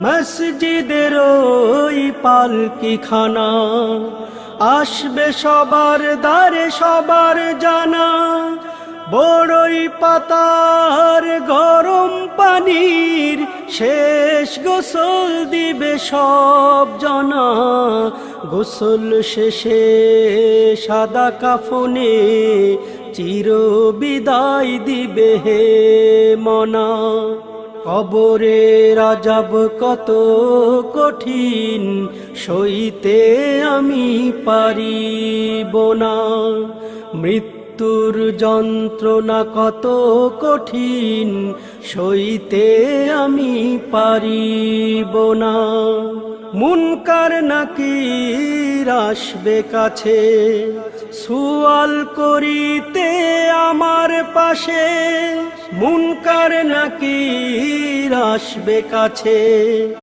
মসজিদের ওই পালকিখানা আসবে সবার দ্বারে সবার জানা, বড়ই পাতার গরম পানির শেষ গোসল দিবে সব জনা। গোসল শেষে সাদা কাফনে চির বিদায় দিবে হে মনা। কবরের আযাব কত কঠিন সইতে আমি পারিব না, মৃত্যুর যন্ত্রণা কত কঠিন সইতে আমি পারিব না। মুনকার নাকির আসবে কাছে সুয়াল করিতে আমার পাশে, মুনকার নাকির আসবে কাছে